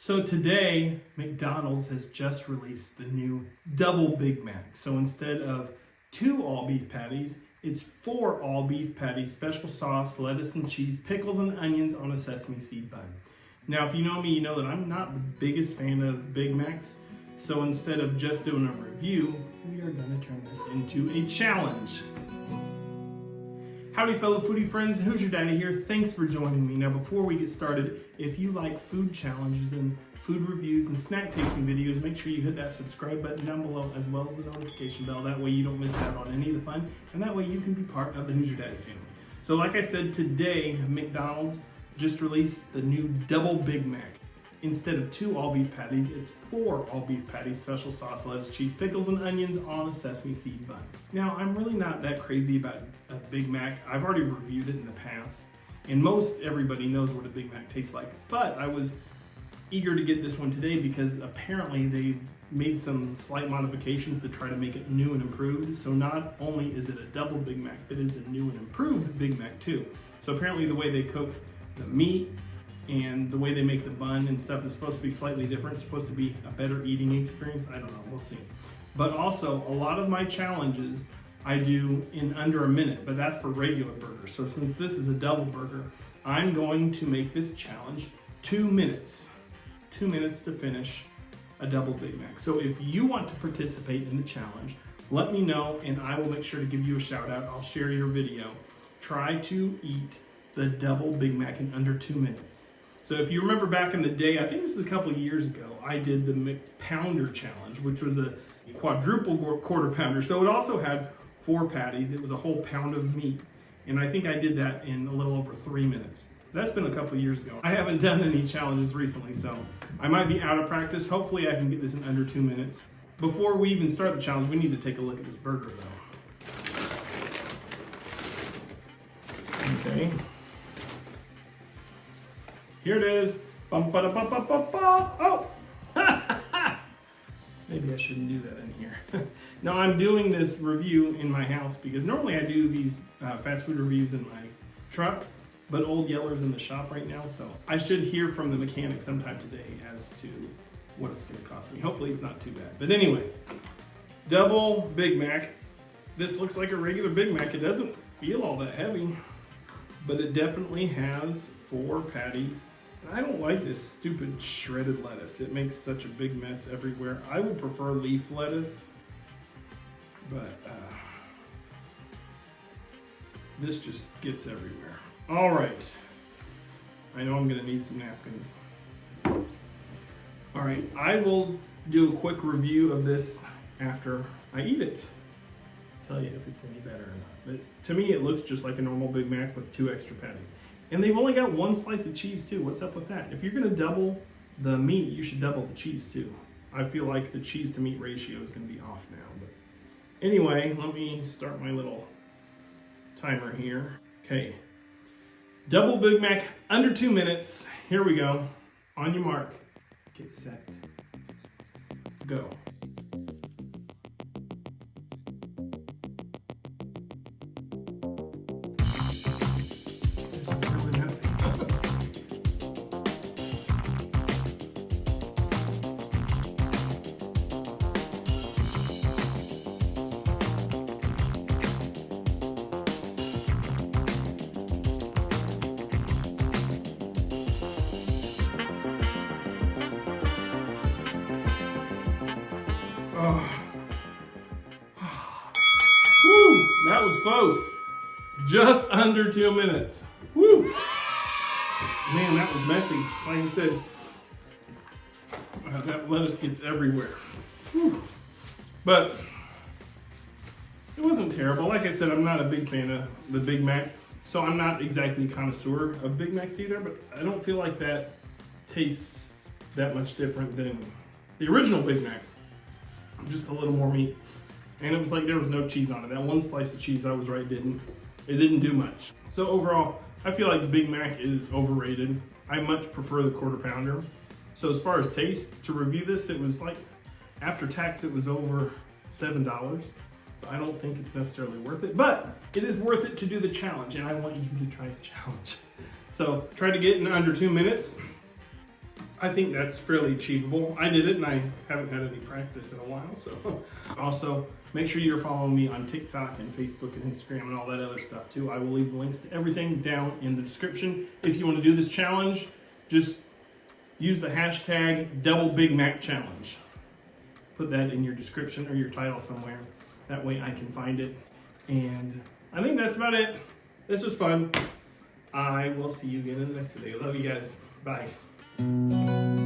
So today, McDonald's has just released the new Double Big Mac. So instead of 2 all-beef patties, it's 4 all-beef patties, special sauce, lettuce and cheese, pickles and onions on a sesame seed bun. Now, if you know me, you know that I'm not the biggest fan of Big Macs. So instead of just doing a review, we are going to turn this into a challenge. Howdy fellow foodie friends, Hoosier Daddy here. Thanks for joining me. Now before we get started, if you like food challenges and food reviews and snack tasting videos, make sure you hit that subscribe button down below as well as the notification bell. That way you don't miss out on any of the fun, and that way you can be part of the Hoosier Daddy family. So like I said, today McDonald's just released the new Double Big Mac. Instead of 2 all-beef patties, it's 4 all-beef patties, special sauce, lettuce, cheese, pickles, and onions on a sesame seed bun. Now, I'm really not that crazy about a Big Mac. I've already reviewed it in the past, and most everybody knows what a Big Mac tastes like. But I was eager to get this one today because apparently they've made some slight modifications to try to make it new and improved. So not only is it a double Big Mac, it is a new and improved Big Mac too. So apparently the way they cook the meat and the way they make the bun and stuff is supposed to be slightly different. It's supposed to be a better eating experience. I don't know, we'll see. But also, a lot of my challenges I do in under a minute, but that's for regular burgers. So since this is a double burger, I'm going to make this challenge 2 minutes. 2 minutes to finish a double Big Mac. So if you want to participate in the challenge, let me know and I will make sure to give you a shout out. I'll share your video. Try to eat the double Big Mac in under 2 minutes. So if you remember back in the day, I think this was a couple of years ago, I did the McPounder challenge, which was a quadruple quarter pounder. So it also had 4 patties. It was a whole pound of meat. And I think I did that in a little over 3 minutes. That's been a couple of years ago. I haven't done any challenges recently, so I might be out of practice. Hopefully I can get this in under 2 minutes. Before we even start the challenge, we need to take a look at this burger though. Okay. Here it is. Bum, ba, da, ba, ba, ba, ba. Oh! Maybe I shouldn't do that in here. Now I'm doing this review in my house because normally I do these fast food reviews in my truck, but Old Yeller's in the shop right now, so I should hear from the mechanic sometime today as to what it's going to cost me. Hopefully it's not too bad. But anyway, double Big Mac. This looks like a regular Big Mac. It doesn't feel all that heavy, but it definitely has 4 patties. I don't like this stupid shredded lettuce. It makes such a big mess everywhere. I would prefer leaf lettuce, but this just gets everywhere. All right, I know I'm gonna need some napkins. All right, I will do a quick review of this after I eat it. Tell you if it's any better or not. But to me, it looks just like a normal Big Mac with 2 extra patties. And they've only got 1 slice of cheese too. What's up with that? If you're gonna double the meat, you should double the cheese too. I feel like the cheese to meat ratio is gonna be off now. But anyway, let me start my little timer here. Okay, double Big Mac, under 2 minutes. Here we go. On your mark, get set, go. Woo, that was close. Just under 2 minutes. Woo. Man, that was messy. Like I said, that lettuce gets everywhere. Whew. But it wasn't terrible. Like I said, I'm not a big fan of the Big Mac, so I'm not exactly a connoisseur of Big Macs either, but I don't feel like that tastes that much different than the original Big Mac. Just a little more meat. And it was like there was no cheese on it. That 1 slice of cheese, I was right, it didn't do much. So overall, I feel like the Big Mac is overrated. I much prefer the quarter pounder. So as far as taste, to review this, it was like, after tax, it was over $7. So I don't think it's necessarily worth it, but it is worth it to do the challenge, and I want you to try the challenge. So try to get in under 2 minutes. I think that's fairly achievable. I did it and I haven't had any practice in a while, so. Also, make sure you're following me on TikTok and Facebook and Instagram and all that other stuff too. I will leave links to everything down in the description. If you want to do this challenge, just use the hashtag doublebigmacchallenge. Put that in your description or your title somewhere. That way I can find it. And I think that's about it. This was fun. I will see you again in the next video. Love you guys. Bye.